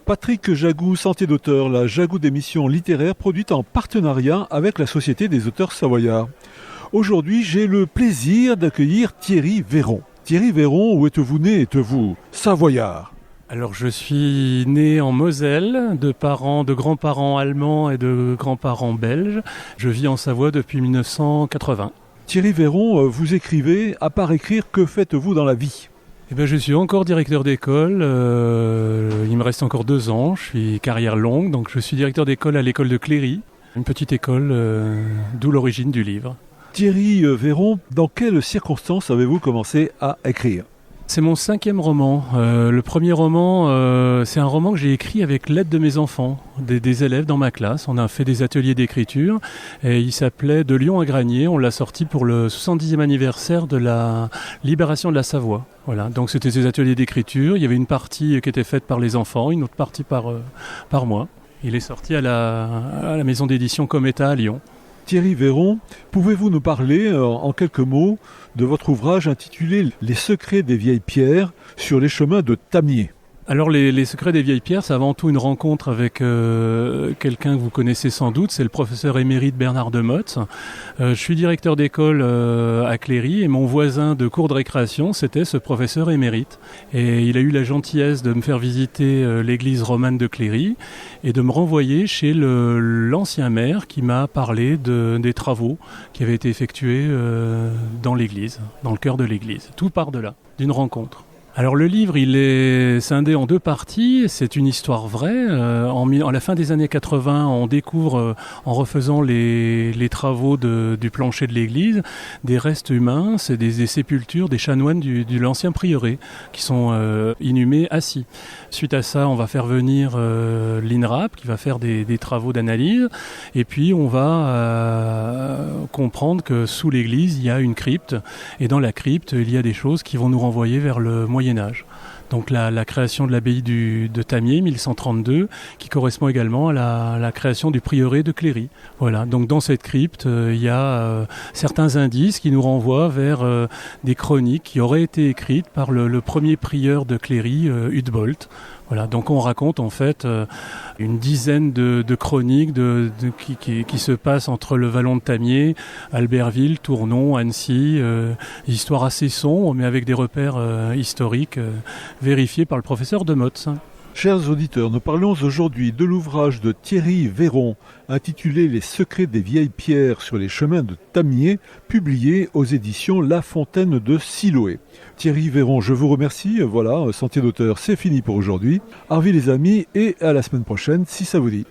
Patrick Jagou, sentier d'auteur, la Jagou d'émission littéraire produite en partenariat avec la Société des auteurs savoyards. Aujourd'hui, j'ai le plaisir d'accueillir Thierry Véron. Thierry Véron, où êtes-vous né? Êtes-vous savoyard? Alors je suis né en Moselle, de grands-parents allemands et de grands-parents belges. Je vis en Savoie depuis 1980. Thierry Véron, vous écrivez. À part écrire, que faites-vous dans la vie? Je suis encore directeur d'école. Il me reste encore 2 ans. Je suis carrière longue, donc je suis directeur d'école à l'école de Cléry, une petite école, d'où l'origine du livre. Thierry Véron, dans quelles circonstances avez-vous commencé à écrire? C'est mon 5e roman. Le premier roman, c'est un roman que j'ai écrit avec l'aide de mes enfants, des élèves dans ma classe. On a fait des ateliers d'écriture et il s'appelait De Lyon à Granier. On l'a sorti pour le 70e anniversaire de la libération de la Savoie. Voilà, donc c'était des ateliers d'écriture. Il y avait une partie qui était faite par les enfants, une autre partie par moi. Il est sorti à la maison d'édition Cometa à Lyon. Thierry Véron, pouvez-vous nous parler en quelques mots de votre ouvrage intitulé « Les secrets des vieilles pierres sur les chemins de Tamier ». Alors les secrets des vieilles pierres, c'est avant tout une rencontre avec quelqu'un que vous connaissez sans doute, c'est le professeur émérite Bernard Demotte. Je suis directeur d'école à Cléry et mon voisin de cours de récréation, c'était ce professeur émérite. Et il a eu la gentillesse de me faire visiter l'église romane de Cléry et de me renvoyer chez l'ancien maire qui m'a parlé des travaux qui avaient été effectués dans l'église, dans le cœur de l'église. Tout part de là, d'une rencontre. Alors le livre, il est scindé en 2 parties, c'est une histoire vraie. À la fin des années 80, on découvre, en refaisant les travaux du plancher de l'église, des restes humains, c'est des sépultures des chanoines de l'ancien prieuré, qui sont inhumés assis. Suite à ça, on va faire venir l'INRAP, qui va faire des travaux d'analyse, et puis on va comprendre que sous l'église, il y a une crypte, et dans la crypte, il y a des choses qui vont nous renvoyer vers le Moyen-Âge. Donc la création de l'abbaye de Tamier, 1132, qui correspond également à la création du prieuré de Cléry. Voilà, donc dans cette crypte, il y a certains indices qui nous renvoient vers des chroniques qui auraient été écrites par le premier prieur de Cléry, Huttbolt. Voilà, donc on raconte en fait une dizaine de chroniques qui se passent entre le vallon de Tamier, Albertville, Tournon, Annecy, histoire assez sombre mais avec des repères historiques vérifiés par le professeur Demotte. Chers auditeurs, nous parlons aujourd'hui de l'ouvrage de Thierry Véron intitulé « Les secrets des vieilles pierres sur les chemins de Tamier » publié aux éditions La Fontaine de Siloé. Thierry Véron, je vous remercie. Voilà, Sentier d'auteur, c'est fini pour aujourd'hui. Au revoir les amis et à la semaine prochaine si ça vous dit.